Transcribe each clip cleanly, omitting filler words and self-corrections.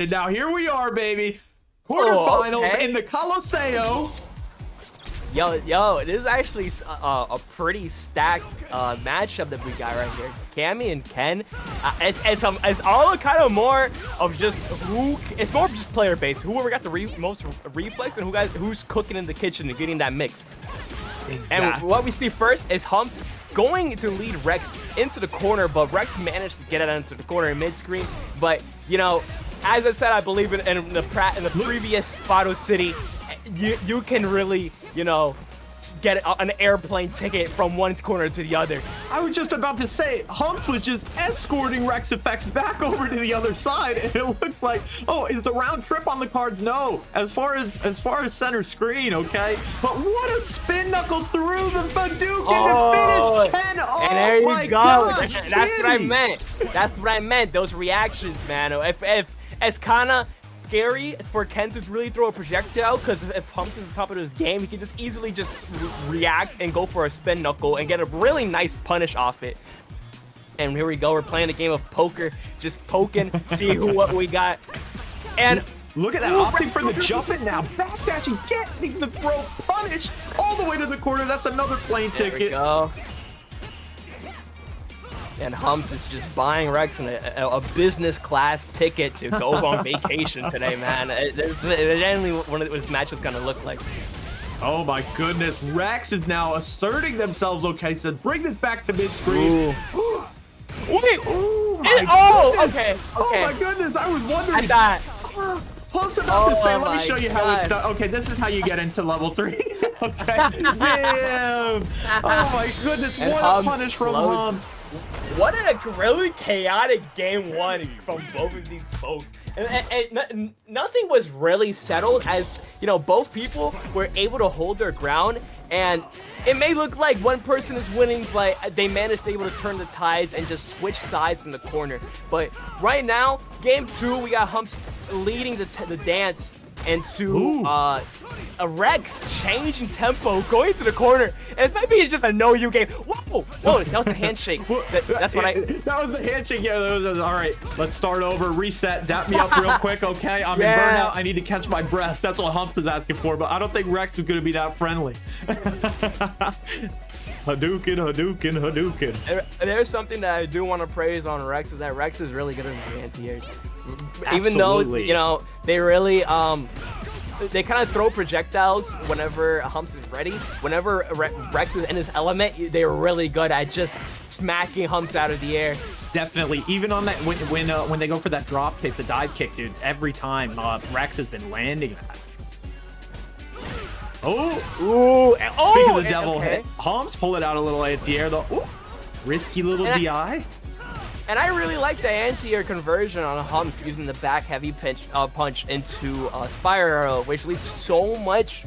And now here we are, baby. Quarterfinals okay. in the Colosseo. Yo, this is actually a pretty stacked matchup that we got right here. Cammy and Ken, it's all kind of more of just it's more of just player based. Whoever got the most reflex and who's cooking in the kitchen and getting that mix. Exactly. And what we see first is Humps going to lead Rex into the corner, but Rex managed to get it into the corner in mid-screen. But, you know, as I said, I believe in the previous Bato City, you can really, you know, get an airplane ticket from one corner to the other. I was just about to say, Humps was just escorting RexEffects back over to the other side, and it looks like, oh, is the round trip on the cards? No, as far as center screen, okay. But what a spin knuckle through the Hadouken and finished Ken. Oh, and there you go. Gosh, That's what I meant. That's what I meant. Those reactions, man. If it's kind of scary for Ken to really throw a projectile, because if Humps is on top of his game, he can just easily just react and go for a spin knuckle and get a really nice punish off it. And here we go, we're playing a game of poker, just poking, see what we got. And look at that, opting for the jump it now, backdashing, getting the throw punish all the way to the corner. That's another plane ticket. There we go. And Humps is just buying Rex a business class ticket to go on vacation today, man. It's generally what this matchup gonna look like. Oh my goodness, Rex is now asserting themselves. Okay, so bring this back to mid-screen. Wait, oh my goodness. Okay. Oh my goodness, I was wondering. Humps about to say, let me show you how it's done. Okay, this is how you get into level 3. Okay, damn. Oh my goodness, and what Humps a punish from Humps. What a really chaotic game one from both of these folks. And nothing was really settled, as you know, both people were able to hold their ground, and it may look like one person is winning, but they managed to able to turn the tides and just switch sides in the corner. But right now, game 2, we got Humps leading the dance into a Rex changing tempo, going to the corner, and it might be just a no-you game. Whoa, that was a handshake. That's what that was the handshake. Yeah, that was, all right, let's start over, reset, dap me up real quick, okay? I'm in burnout, I need to catch my breath. That's what Humps is asking for, but I don't think Rex is gonna be that friendly. Hadouken. There's something that I do want to praise on Rex, is that Rex is really good at the anti-airs. Absolutely. Even though, you know, they really they kind of throw projectiles whenever Humps is ready. Whenever Rex is in his element, they're really good at just smacking Humps out of the air. Definitely, even on that when they go for that drop kick, the dive kick, dude, every time Rex has been landing that. Speaking of the devil hit, Humps pull it out a little anti-air though. Ooh, risky little DI. And I really like the anti-air conversion on Humps using the back heavy punch into Spire Arrow, which leaves so much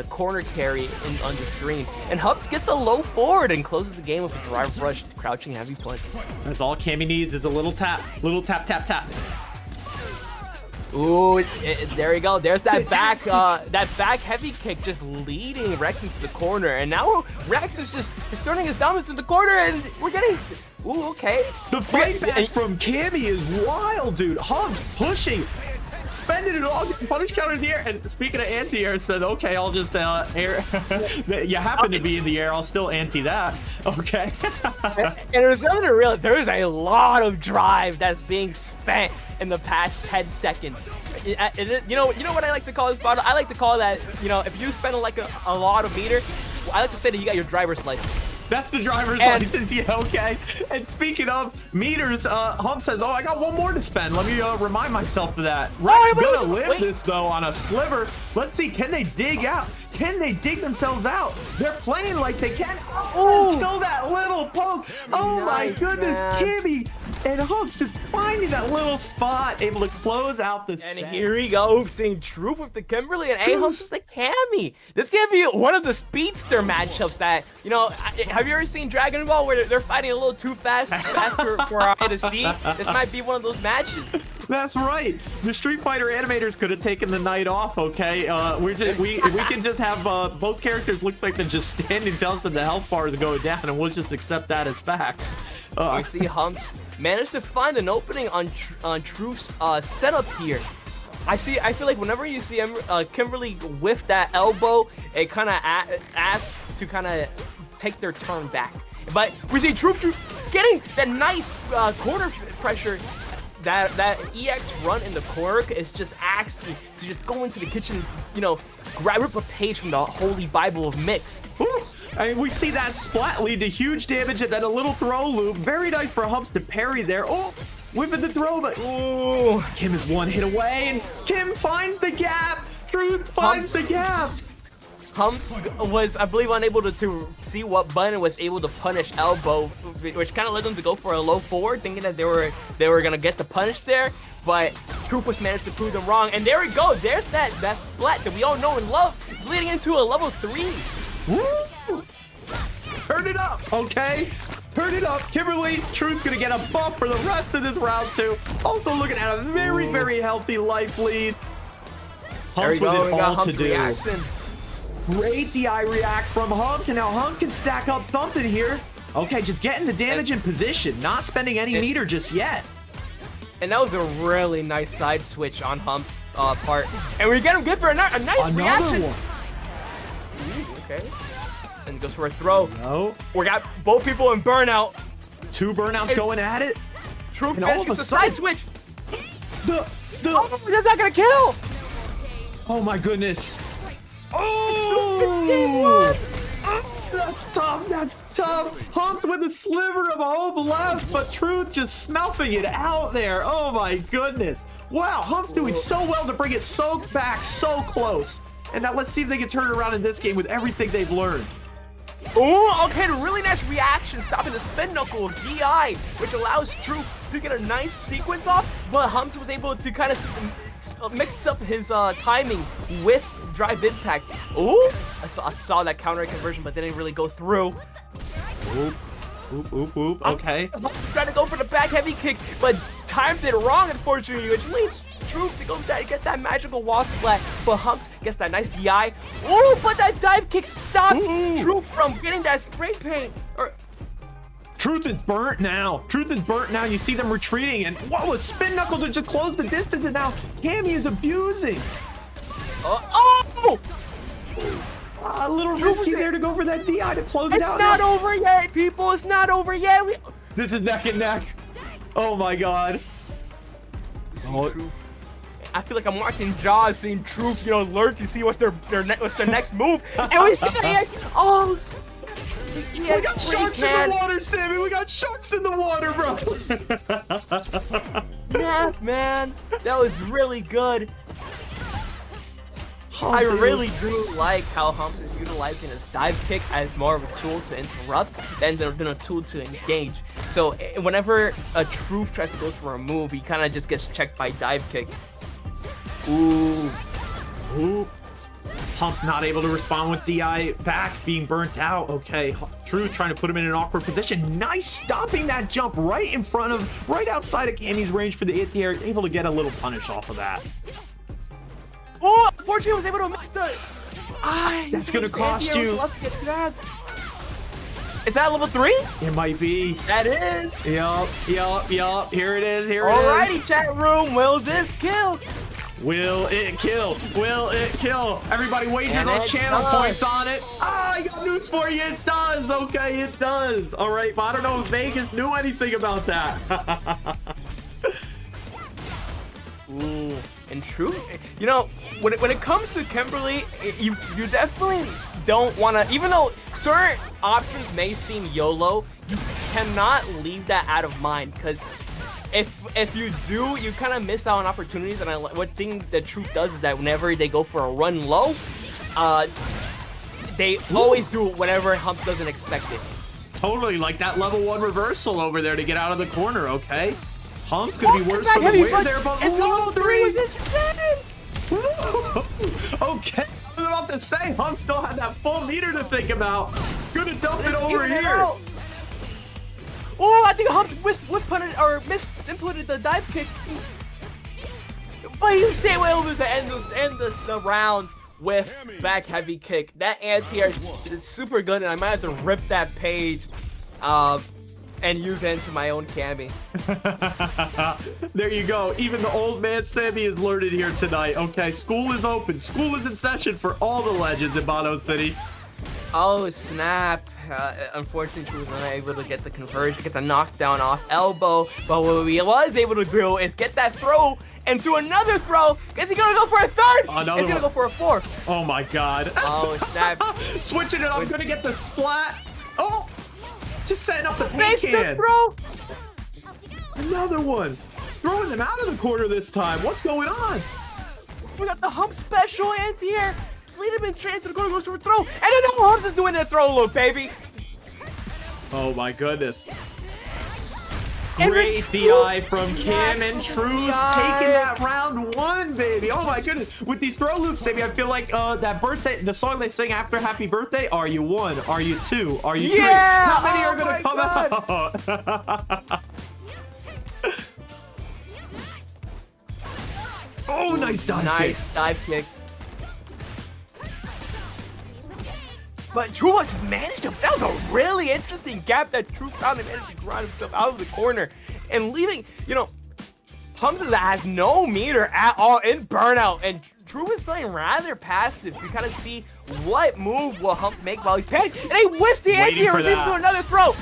corner carry on the screen. And Humps gets a low forward and closes the game with a drive rush, crouching heavy punch. That's all Cammy needs is a little tap, tap. Ooh, there you go. There's that back heavy kick, just leading Rex into the corner. And now Rex is turning his dominance in the corner, and we're getting. Ooh, okay. The fight back from Cammy is wild, dude. Humps pushing, spending it all, punish counter in the air. And speaking of anti-air, said, okay, I'll just air. You happen to be in the air, I'll still anti that. Okay. And there's nothing to realize. There's a lot of drive that's being spent in the past 10 seconds. You know what I like to call this battle? I like to call that, you know, if you spend like a lot of meter, I like to say that you got your driver's license. That's the driver's license, yeah, okay. And speaking of meters, Hump says, oh, I got one more to spend. Let me remind myself of that. Rex gonna live this, though, on a sliver. Let's see, can they dig out? Can they dig themselves out? They're playing like they can. Oh, still that little poke. Oh, my goodness, Cammy and Humps just finding that little spot, able to close out the set. And here we go, seeing Truth with the Kimberly and AyeHumps with the Cammy. This could be one of the speedster matchups that, you know, have you ever seen Dragon Ball where they're fighting a little too fast for our eye to see? This might be one of those matches. That's right. The Street Fighter animators could have taken the night off, okay? We can just have both characters look like they're just standing still and the health bar is going down, and we'll just accept that as fact. You see Humps managed to find an opening on Truth's setup here. I feel like whenever you see Kimberly whiff that elbow, it kind of asks to kind of take their turn back. But we see Truth getting that nice corner pressure. That EX run in the corner is just asked to just go into the kitchen, you know, rip a page from the Holy Bible of Mix. And we see that splat lead to huge damage and then a little throw loop. Very nice for Humps to parry there. Oh, whipping the throw, but ooh, Kim is one hit away, and Kim finds the gap. Truth finds the gap. Humps was, I believe, unable to see what button was able to punish elbow, which kind of led them to go for a low forward, thinking that they were gonna get the punish there. But Truth was managed to prove them wrong, and there we go. There's that splat that we all know and love, leading into a level 3. Woo! Turn it up, okay? Turn it up. Kimberly, Truth gonna get a bump for the rest of this round 2. Also looking at a very, very healthy life lead. Humps with it all to do. Reacting. Great DI react from Humps, and now Humps can stack up something here. Okay, just getting the damage in position, not spending any meter just yet. And that was a really nice side switch on Humps' part. And we get him good for a nice reaction. One. Okay. And goes for a throw. No. We got both people in burnout. 2 burnouts going at it. Truth gets the side switch. Oh, that's not gonna kill. Oh my goodness. Oh, that's tough. That's tough. Humps with a sliver of hope left, but Truth just snuffing it out there. Oh my goodness. Wow, Humps doing so well to bring it back so close. And now let's see if they can turn it around in this game with everything they've learned. Oh, okay, a really nice reaction, stopping the spin knuckle of DI, which allows Truth to get a nice sequence off, but Humps was able to kind of mix up his timing with drive impact. Oh, I saw that counter conversion, but didn't really go through. Oop, oop, oop, oop. Okay. Humps trying to go for the back heavy kick, but timed it wrong, unfortunately, which leads Truth to go get that magical wall splat, but Humps gets that nice DI. Oh, but that dive kick stopped Truth from getting that spray paint. Truth is burnt now. Truth is burnt now. You see them retreating, and whoa, a spin knuckle to just close the distance, and now Cammy is abusing. A little risky there to go for that DI to close it out. It's not over yet, people. It's not over yet. This is neck and neck. Oh my god. Oh. I feel like I'm watching Jaws, seeing Truth, you know, lurk to see what's their next move. And we see the EX. Oh, we got sharks in the water, Sammy. We got sharks in the water, bro. Yeah, man, that was really good. I really do like how Humps is utilizing his dive kick as more of a tool to interrupt than a tool to engage. So whenever a Truth tries to go for a move, he kind of just gets checked by dive kick. Ooh. Ooh. Humps not able to respond with DI back, being burnt out. Okay, Truth trying to put him in an awkward position. Nice stopping that jump right in front of, right outside of Cammy's range for the anti-air. Able to get a little punish off of that. Oh, unfortunately, I was able to mix the. That's gonna cost you. Is that level 3? It might be. That is. Yup. Here it is. Alrighty, chat room. Will this kill? Will it kill? Will it kill? Everybody wager those channel points on it. I got news for you. It does. Okay, it does. All right, but I don't know if Vegas knew anything about that. Ooh. And Truth, you know, when it comes to Kimberly, you definitely don't want to, even though certain options may seem YOLO, you cannot leave that out of mind, because if you do, you kind of miss out on opportunities. And what thing that Truth does is that whenever they go for a run low, they always do it whenever Humps doesn't expect it. Totally, like that level 1 reversal over there to get out of the corner, okay? Humps gonna be worse for the way there, but it's level 3. Okay, I was about to say, Humps still had that full meter to think about. Gonna dump it over here. Oh, I think Humps misinputted the dive kick. But you stay away over to end the round with back heavy kick. That anti-air is super good, and I might have to rip that page. and use it into my own Cammy. There you go. Even the old man Sammy is learning here tonight. Okay, school is open. School is in session for all the legends in Bato City. Oh, snap. Unfortunately, she was not able to get the conversion, get the knockdown off elbow. But what we was able to do is get that throw and do another throw. Is he going to go for a third? He's going to go for a fourth. Oh, my God. Oh, snap. Switching it up. Going to get the splat. Oh, just setting up the paint can. Throw. Another one. Throwing them out of the corner this time. What's going on? We got the hump special anti-air. Lead him in straight into the corner, goes for a throw. And then now Humps is doing a throw loop, baby. Oh, my goodness. Great DI from Cam and Truth taking that round 1, baby. Oh my goodness. With these throw loops, baby, I feel like that birthday, the song they sing after Happy Birthday, are you 1? Are you 2? Are you 3? How many are going to come out? Oh, nice dive kick. Nice dive kick. But True was managed to, that was a really interesting gap that True found and managed to grind himself out of the corner and leaving, you know, Humps has no meter at all in burnout, and True is playing rather passive to kind of see what move will Hump make while he's panicked, and he whiffs the anti-air, receives to another throw.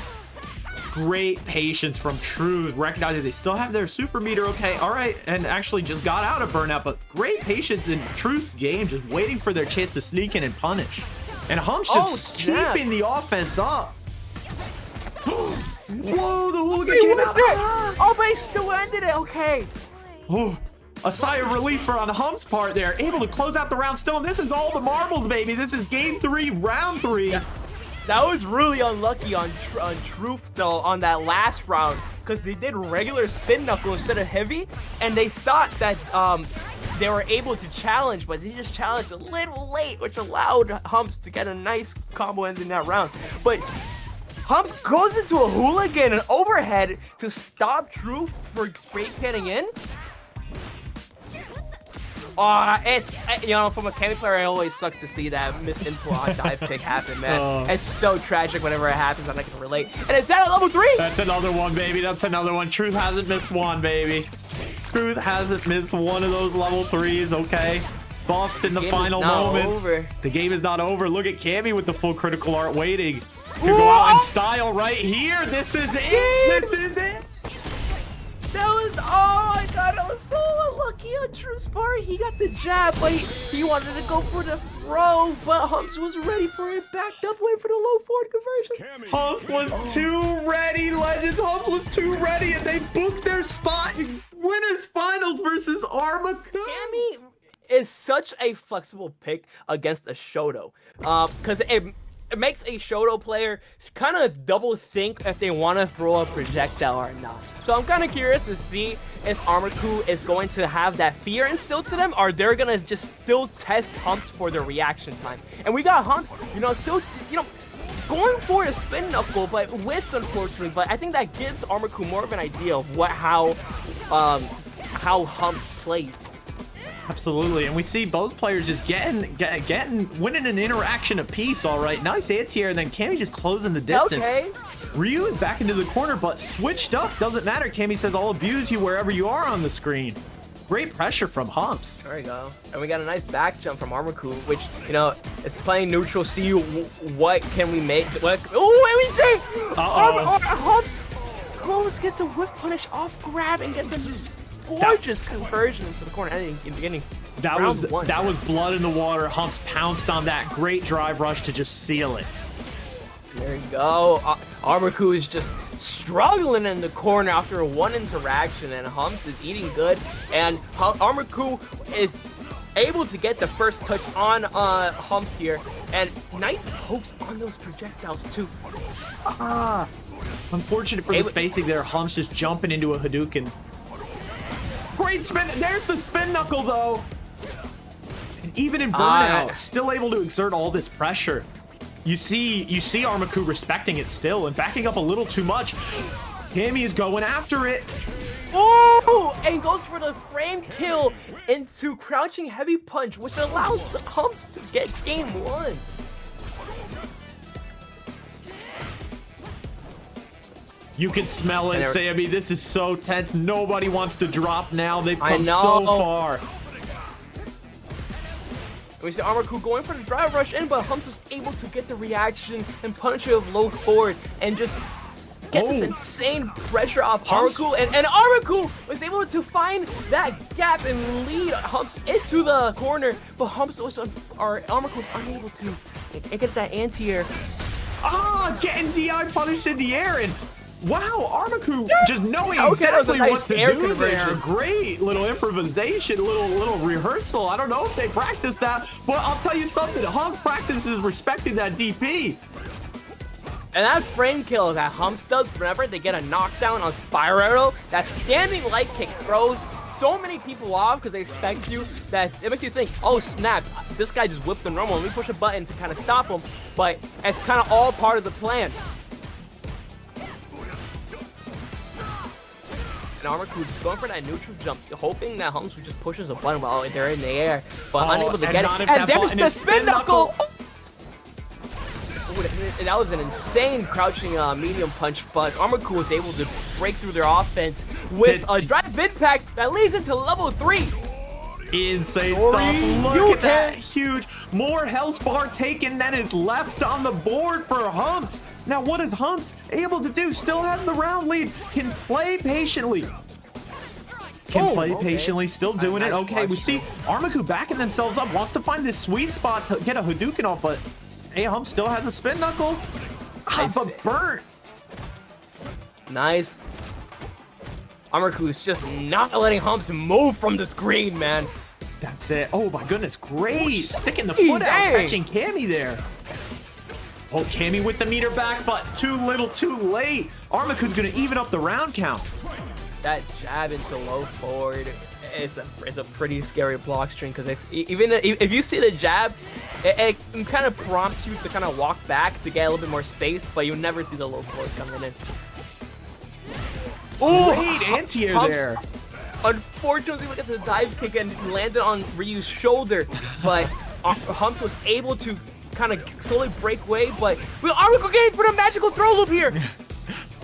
Great patience from Truth, recognizing they still have their super meter, okay, all right, and actually just got out of burnout, but great patience in Truth's game, just waiting for their chance to sneak in and punish. And Humps just keeping the offense up. Whoa, the hooligan came out. Oh, but he still ended it, okay. Oh, a sigh of relief for on Humps' part there, able to close out the round still. And this is all the marbles, baby. This is game 3, round 3. Yeah. That was really unlucky on Truth, though, on that last round, because they did regular spin knuckle instead of heavy, and they thought that they were able to challenge, but they just challenged a little late, which allowed Humps to get a nice combo ending that round. But Humps goes into a hooligan and overhead to stop Truth for spray panning in. It's, you know, from a Cammy player, it always sucks to see that misinput on dive kick happen, man. It's so tragic whenever it happens, and I can relate. And is that a level 3? That's another one, baby. That's another one. Truth hasn't missed one, baby. Truth hasn't missed one of those level 3s, okay? Lost in the final moments. The game is not over. Look at Cammy with the full critical art waiting. Could go out in style right here. This is it. This is it. That was, oh my god, I was so unlucky on Truth's part. He got the jab, but he wanted to go for the throw, but Humps was ready for it, backed up, waiting for the low forward conversion. Humps was too ready, legends. Humps was too ready, and they booked their spot in winners finals versus ArmaKu. Cammy is such a flexible pick against a Shoto, because it makes a Shoto player kind of double think if they want to throw a projectile or not. So I'm kind of curious to see if ArmaKu is going to have that fear instilled to them, or they're going to just still test Humps for their reaction time. And we got Humps, you know, still, you know, going for a spin knuckle, but whiffs, unfortunately. But I think that gives ArmaKu more of an idea of how Humps plays. Absolutely, and we see both players just winning an interaction apiece. All right, nice anti-air, and then Cammy just closing the distance. Okay. Ryu is back into the corner, but switched up. Doesn't matter. Cammy says, I'll abuse you wherever you are on the screen. Great pressure from Humps. There we go. And we got a nice back jump from ArmaKu, which, you know, is playing neutral. See what can we make. Oh, and we say, Humps close, gets a whiff punish off grab and gets a gorgeous conversion into the corner in the beginning. That was blood in the water. Humps pounced on that great drive rush to just seal it. There you go. ArmaKu is just struggling in the corner after one interaction, and Humps is eating good. And ArmaKu is able to get the first touch on Humps here, and nice pokes on those projectiles too. Unfortunate for the spacing there. Humps just jumping into a Hadouken. Great spin. There's the spin knuckle though. And even in burnout, still able to exert all this pressure. You see ArmaKu respecting it still and backing up a little too much. Cammy is going after it. Oh, and goes for the frame kill into crouching heavy punch, which allows Humps to get game 1. You can smell it, Sammy. This is so tense. Nobody wants to drop now. They've come so far. We see ArmaKu going for the drive rush in, but Humps was able to get the reaction and punish it with low forward and just get this insane pressure off ArmaKu. And ArmaKu was able to find that gap and lead Humps into the corner, but Humps was ArmaKu was unable to get that anti-air. Getting DI punished in the air, and wow, ArmaKu just knowing exactly what to do there. Great little improvisation, little rehearsal. I don't know if they practiced that, but I'll tell you something. Humps practices respecting that DP. And that frame kill that Humps does whenever they get a knockdown on Spyro, that standing light kick throws so many people off because they expect you that it makes you think, oh snap, this guy just whipped the normal. Let me push a button to kind of stop him, but it's kind of all part of the plan. And ArmaKu just going for that neutral jump, hoping that Humps just pushes a button while they're in the air, but unable to get it. And there's the spin knuckle! And that was an insane crouching medium punch, but ArmaKu was able to break through their offense with a drive impact that leads into level 3. Insane stuff. Look at that huge. More health bar taken than is left on the board for Humps. Now, what is Humps able to do? Still has the round lead. Can play patiently. Still doing it. Okay, we see ArmaKu backing themselves up. Wants to find this sweet spot to get a Hadouken off, but AyeHumps still has a spin knuckle. But burnt. Nice. ArmaKu is just not letting Humps move from the screen, man. That's it. Oh my goodness, great. Sticking the foot out, catching Cammy there. Oh, Cammy with the meter back, but too little, too late. ArmaKu's gonna even up the round count. That jab into low forward is a pretty scary block string because even if you see the jab, it kind of prompts you to kind of walk back to get a little bit more space, but you never see the low forward coming in. Oh, great anti-air there. Unfortunately, look at the dive kick and landed on Ryu's shoulder, but Humps was able to kind of slowly break away, but ArmaKu getting for the magical throw loop here.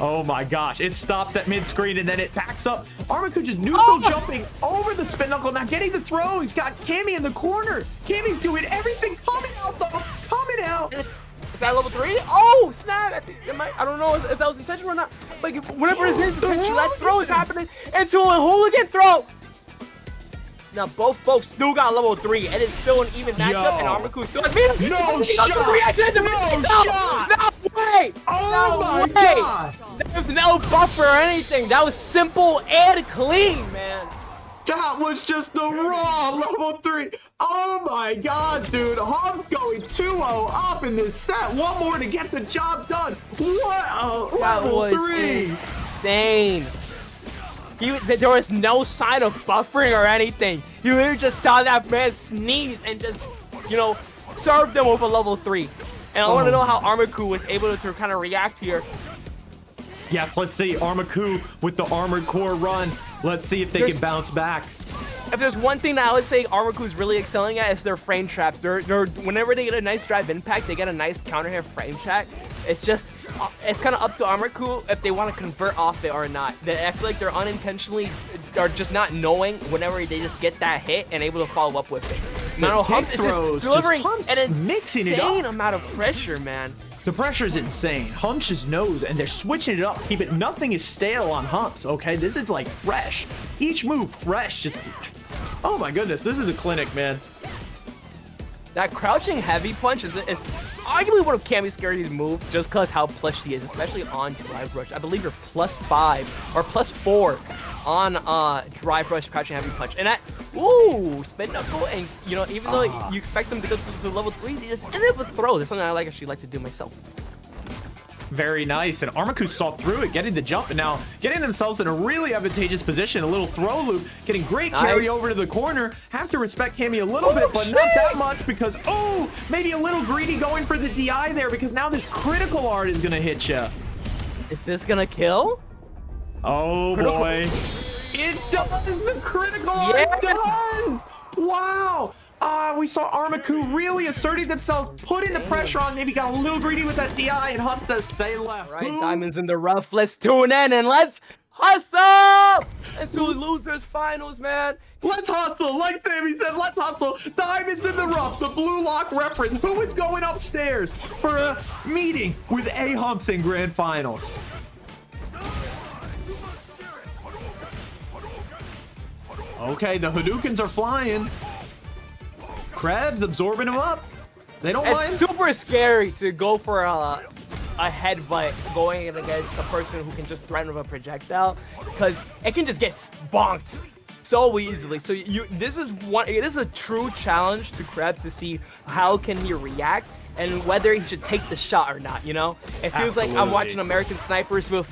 Oh my gosh, it stops at mid-screen and then it backs up. ArmaKu just neutral jumping over the spin knuckle, now getting the throw. He's got Cammy in the corner. Cammy's doing everything, coming out though, coming out. Is that level 3? Oh, snap. I don't know if that was intentional or not. Like, whatever it is, that throw is happening into a hooligan throw. Now, both folks still got level 3, and it's still an even matchup, and ArmaKu is still like, no shot! No way! Oh my god! There was no buffer or anything. That was simple and clean, man. That was just the raw level 3. Oh my god, dude. Humps going 2-0 up in this set. One more to get the job done. What a level 3. That was insane. There was no sign of buffering or anything. You literally just saw that man sneeze and just, serve them with a level 3. And I want to know how ArmaKu was able to kind of react here. Yes, let's see. ArmaKu with the armored core run. Let's see if they can bounce back. If there's one thing that I would say ArmaKu is really excelling at, is their frame traps. Whenever they get a nice drive impact, they get a nice counter hit frame trap. It's kind of up to ArmaKu if they want to convert off it or not. I feel like they're unintentionally, or just not knowing whenever they just get that hit and able to follow up with it. Humps is just delivering an insane amount of pressure, man. The pressure is insane. Humps just knows, and they're switching it up. Nothing is stale on Humps, okay? This is like fresh. Each move fresh. Just, oh my goodness, this is a clinic, man. That crouching heavy punch is arguably one of Cammy's scariest moves, just because how plush he is, especially on drive rush. I believe you're +5 or +4 on drive rush crouching heavy punch. And that, spin knuckle, and even though you expect them to go to level 3, they just end up with throw. That's something I actually like to do myself. Very nice, and ArmaKu saw through it, getting the jump, and now getting themselves in a really advantageous position. A little throw loop, getting great carry over to the corner. Have to respect Cammy a little bit, but not that much, because maybe a little greedy going for the DI there, because now this critical art is gonna hit you. Is this gonna kill? Oh boy, it does. The critical art does. Wow. We we saw ArmaKu really asserting themselves, putting the pressure on. Maybe got a little greedy with that DI, and Hump says, say less. All right, Diamonds in the rough. Let's tune in and let's hustle! It's two losers finals, man. Let's hustle, like Sammy said, let's hustle. Diamonds in the rough, the blue lock reference. Who is going upstairs for a meeting with AyeHumps in grand finals? Okay, the Hadoukens are flying. Crebs absorbing them up. They don't mind. It's super scary to go for a headbutt going against a person who can just threaten with a projectile, because it can just get bonked so easily. So this is a true challenge to Crebs to see how can he react and whether he should take the shot or not. You know, it feels like I'm watching American Snipers with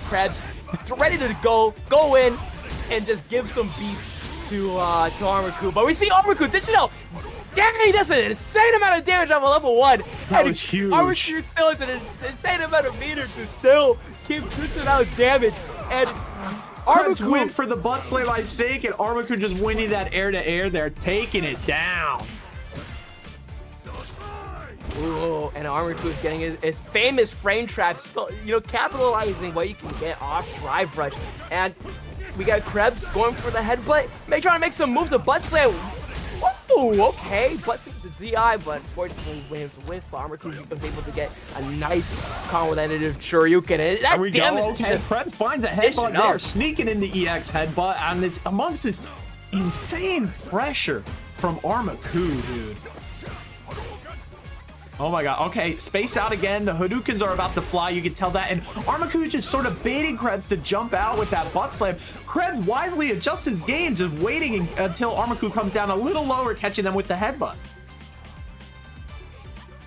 Crebs ready to go in and just give some beef to ArmaKu. But we see ArmaKu dishing out. Dang, that's an insane amount of damage on a level 1. That was huge. ArmaKu still has an insane amount of meters to still keep dishing out damage. And ArmaKu went for the butt slam, I think, and ArmaKu just winning that air-to-air there, taking it down. Ooh, and ArmaKu is getting his famous frame traps, you know, capitalizing what you can get off Drive Rush. And we got Crebs going for the headbutt, trying to make some moves. A butt slam. Whoa, okay. Butt slam to DI, but unfortunately wins the win. But ArmaKu was able to get a nice combo with that Shoryuken. And that damage okay. Crebs finds the headbutt there, sneaking in the EX headbutt, and it's amongst this insane pressure from ArmaKu, dude. Oh my god. Okay, spaced out again. The Hadoukens are about to fly. You can tell that. And ArmaKu is just sort of baiting Crebs to jump out with that butt slam. Crebs wisely adjusts his game, just waiting until ArmaKu comes down a little lower, catching them with the headbutt.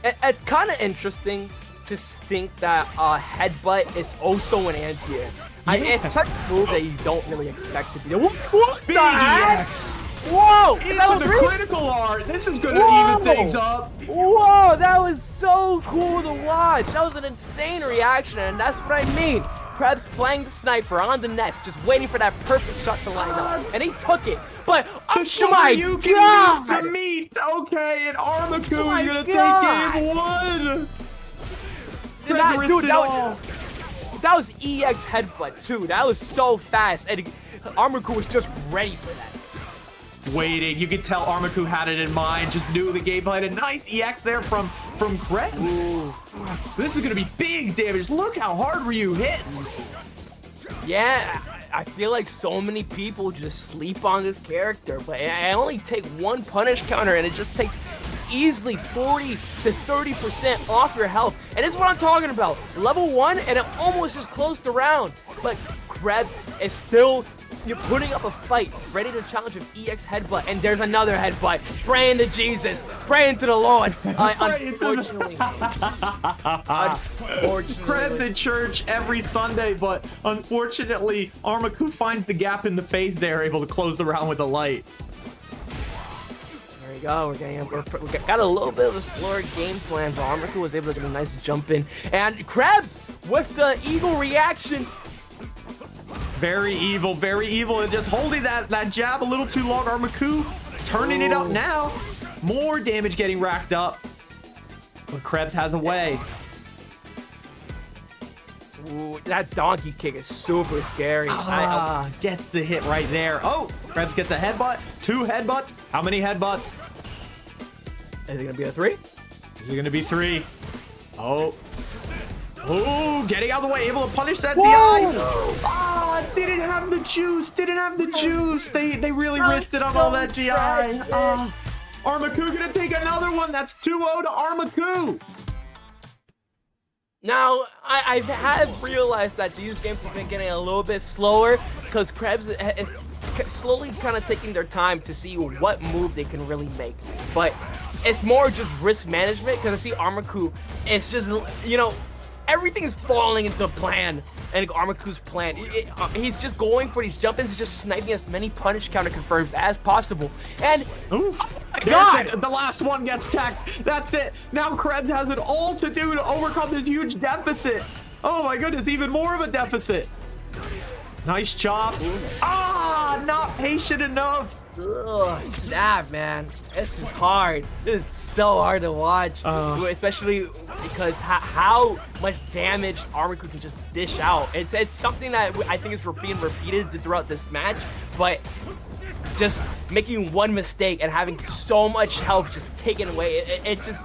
It's kind of interesting to think that headbutt is also an anti-air. Yeah. It's such a move that you don't really expect to be there. What Big EX! Whoa! Into the critical art. This is gonna even things up. Whoa! That was so cool to watch. That was an insane reaction, and that's what I mean. Crebs playing the sniper on the nest, just waiting for that perfect shot to line up, and he took it. But the Shoryuken missed the meat. Okay, and ArmaKu is gonna take game 1. That was EX headbutt too. That was so fast, and ArmaKu was just ready for that. Waiting, you could tell ArmaKu had it in mind, just knew the game plan. A nice EX there from Crebs. Ooh. This is gonna be big damage. Look how hard Ryu hits. Yeah, I feel like so many people just sleep on this character, but I only take one punish counter and it just takes easily 40 to 30% off your health. And this is what I'm talking about. Level 1 and it almost just closed the round. But Crebs is still putting up a fight, ready to challenge an EX headbutt, and there's another headbutt. Praying to Jesus, praying to the Lord. Unfortunately, Crebs in church every Sunday, but unfortunately, ArmaKu finds the gap in the faith there, able to close the round with a light. There we go. We got a little bit of a slower game plan, but ArmaKu was able to get a nice jump in, and Crebs with the eagle reaction. Very evil, and just holding that jab a little too long. ArmaKu turning it up now. More damage getting racked up. But Crebs has a way. Ooh, that donkey kick is super scary. Gets the hit right there. Oh, Crebs gets a headbutt. 2 headbutts. How many headbutts? Is it gonna be a 3? Is it gonna be 3? Oh, getting out of the way, able to punish that DI. Didn't have the juice. They really risked it on all that DI. ArmaKu gonna take another one. That's 2-0 to ArmaKu. Now, I have realized that these games have been getting a little bit slower because Crebs is slowly kind of taking their time to see what move they can really make. But it's more just risk management because I see ArmaKu, it's just, you know, everything is falling into plan, and ArmaKu's plan. He's just going for these jump-ins, just sniping as many punish counter confirms as possible. And oof. Oh my God, the last one gets tacked. That's it. Now Crebs has it all to do to overcome this huge deficit. Oh my goodness, even more of a deficit. Nice chop. not patient enough. Ugh, snap, man. This is hard. This is so hard to watch, especially because how much damage ArmaKu can just dish out. It's something that I think is being repeated throughout this match, but just making one mistake and having so much health just taken away, it just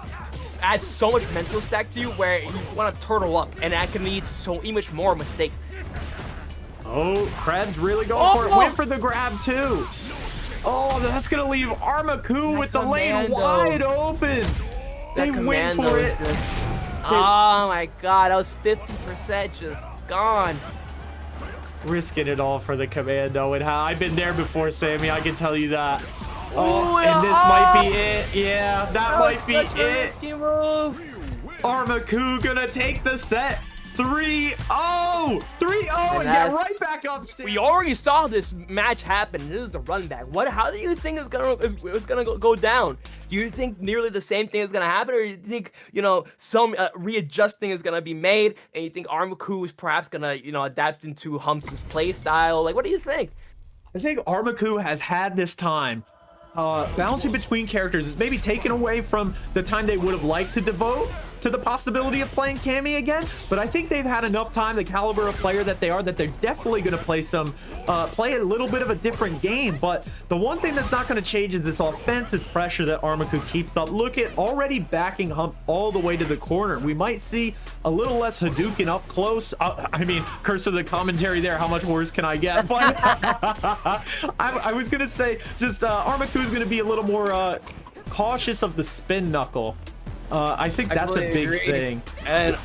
adds so much mental stack to you where you want to turtle up, and that can lead to so much more mistakes. Oh, Crebs really going for it. Went for the grab too. Oh, that's gonna leave ArmaKu with the lane wide open. They went for it. Oh my god, that was 50% just gone. Risking it all for the commando, and I've been there before, Sammy. I can tell you that. Oh, and this might be it. Yeah, that might be it. ArmaKu gonna take the set. 3-0, 3-0, and get right back up. We already saw this match happen. This is the run back. How do you think it's gonna go down? Do you think nearly the same thing is gonna happen, or do you think some readjusting is gonna be made, and you think ArmaKu is perhaps gonna adapt into Humps' play style? Like, what do you think? I think ArmaKu has had this time bouncing between characters is maybe taken away from the time they would have liked to devote to the possibility of playing Cammy again, but I think they've had enough time, the caliber of player that they are, that they're definitely going to play a little bit of a different game. But the one thing that's not going to change is this offensive pressure that ArmaKu keeps up. Look at already backing Humps all the way to the corner. We might see a little less Hadouken up close. I mean, curse of the commentary there, how much worse can I get? But I was going to say just ArmaKu is going to be a little more cautious of the spin knuckle. I think that's a big thing. And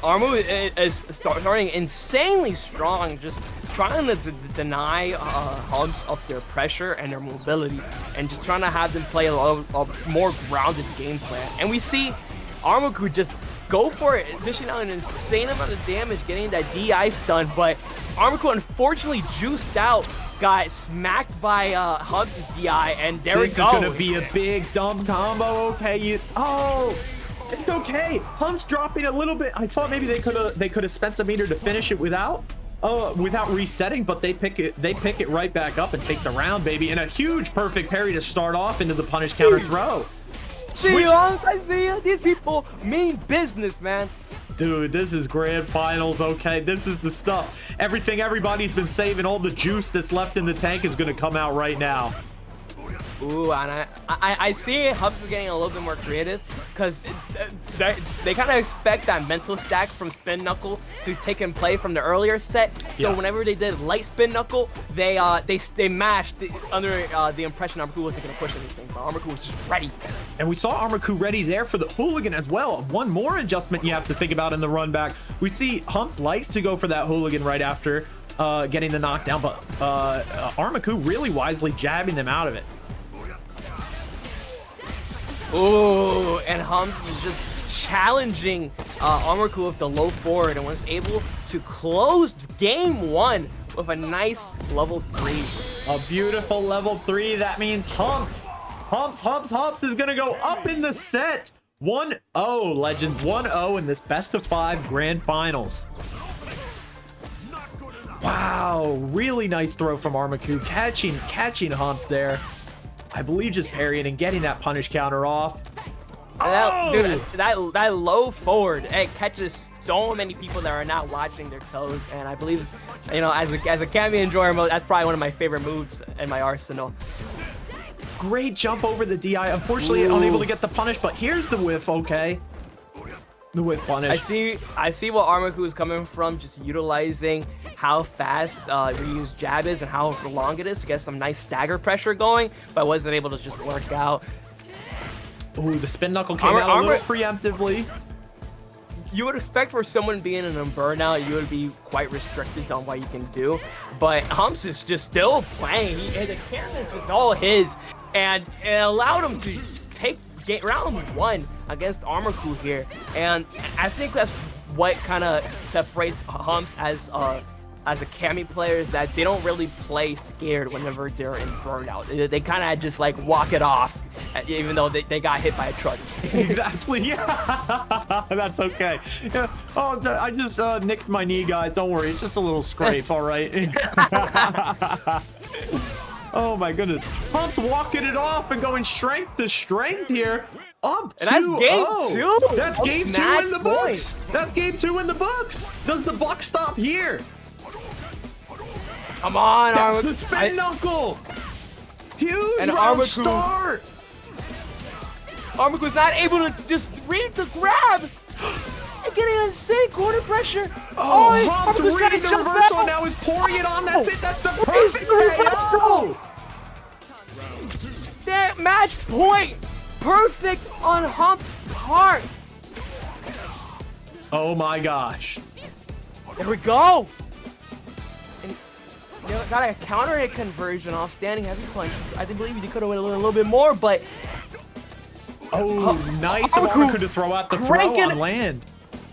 ArmaKu is starting insanely strong, just trying to deny Humps of their pressure and their mobility, and just trying to have them play a more grounded game plan. And we see ArmaKu just go for it, dishing out an insane amount of damage, getting that DI stun, but ArmaKu unfortunately juiced out, got smacked by Humps' DI, and there we go. This is gonna be a big dumb combo. Okay, it's okay. Humps dropping a little bit. I thought maybe they could have spent the meter to finish it without resetting, but they pick it right back up and take the round, baby. And a huge perfect parry to start off into the punish counter throw. See you, Humps. I see you. These people mean business, man. Dude, this is grand finals, okay? This is the stuff. Everything everybody's been saving, all the juice that's left in the tank is going to come out right now. Ooh, and I see Humps is getting a little bit more creative, because they kind of expect that mental stack from Spin Knuckle to take and play from the earlier set. So whenever they did light Spin Knuckle, they mashed under the impression ArmaKu wasn't going to push anything, but ArmaKu was just ready. And we saw ArmaKu ready there for the hooligan as well. One more adjustment you have to think about in the run back. We see Humps likes to go for that hooligan right after getting the knockdown, but ArmaKu really wisely jabbing them out of it. Ooh, and Humps is just challenging ArmaKu with the low forward, and was able to close game one with a nice level 3. A beautiful level 3. That means Humps is gonna go up in the set. 1-0, legends. 1-0 in this best of 5 grand finals. Wow, really nice throw from ArmaKu, catching Humps there. I believe just parrying and getting that punish counter off. Dude, that low forward, it catches so many people that are not watching their toes, and I believe, as a Cammy enjoyer mode, that's probably one of my favorite moves in my arsenal. Great jump over the DI. Unfortunately, unable to get the punish, but here's the whiff. Okay, the whiff punish. I see what ArmaKu is coming from, just utilizing how fast Ryu's jab is and how long it is to get some nice stagger pressure going, but wasn't able to just work out. Ooh, the spin knuckle came out a little preemptively. You would expect for someone being in a burnout, you would be quite restricted on what you can do, but Humps is just still playing. The canvas is all his, and it allowed him to take round 1 against ArmaKu here, and I think that's what kind of separates Humps as a Cammy player, is that they don't really play scared whenever they're in burnout. They kind of just like walk it off, even though they got hit by a truck. Exactly, yeah. That's okay. Yeah. Oh, I just nicked my knee, guys. Don't worry, it's just a little scrape, all right? Oh my goodness. Humps walking it off and going strength to strength here. Up 2-0. And that's game 2. That's game 2 in the books. That's game 2 in the books. Does the buck stop here? Come on, That's the spin knuckle. Huge and round ArmaKu. start. ArmaKu's not able to just read the grab. And getting insane corner pressure. Oh, Humps ArmaKu's trying reading to the jump reversal. out. Now he's pouring it on. That's it. That's the He's perfect the reversal. KO. That match point. Perfect on Humps' part. Oh my gosh. There we go. And got a counter hit conversion off standing heavy punch. I believe he could have went a little bit more, but oh, nice of ArmaKu to throw out the throw on land.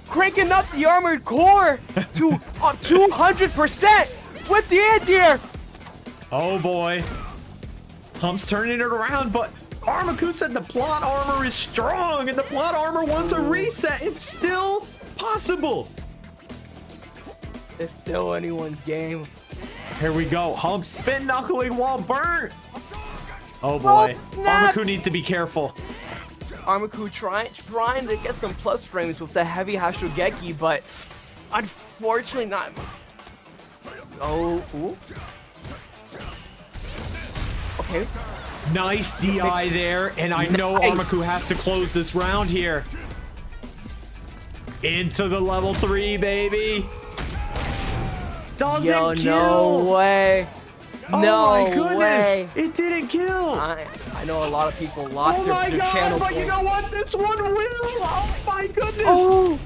Cranking up the armored core to 200% with the anti-air. Oh boy. Humps turning it around, but ArmaKu said the plot armor is strong and the plot armor wants a reset. It's still possible. It's still anyone's game. Here we go. Humps spin knuckling while burnt. Oh boy. ArmaKu needs to be careful. ArmaKu trying to get some plus frames with the heavy Hashogeki, but unfortunately not. Oh, ooh. Okay. Nice DI there, and I know ArmaKu has to close this round here. Into the level 3, baby. Doesn't kill. No way. Oh No my goodness. way. It didn't kill. I know a lot of people lost their channel. But you know what? This one will. Oh my goodness. Oh.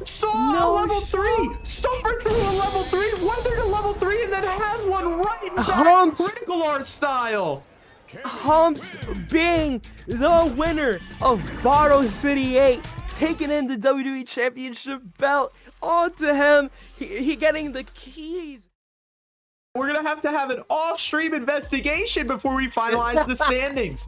Saw a level 3. Suffered through a level 3. Weathered a level 3 and then had one right back. Humps. Critical art style. Humps being the winner of Bato City 8, taking in the WWE Championship belt onto him. He getting the keys. We're going to have an off-stream investigation before we finalize the standings.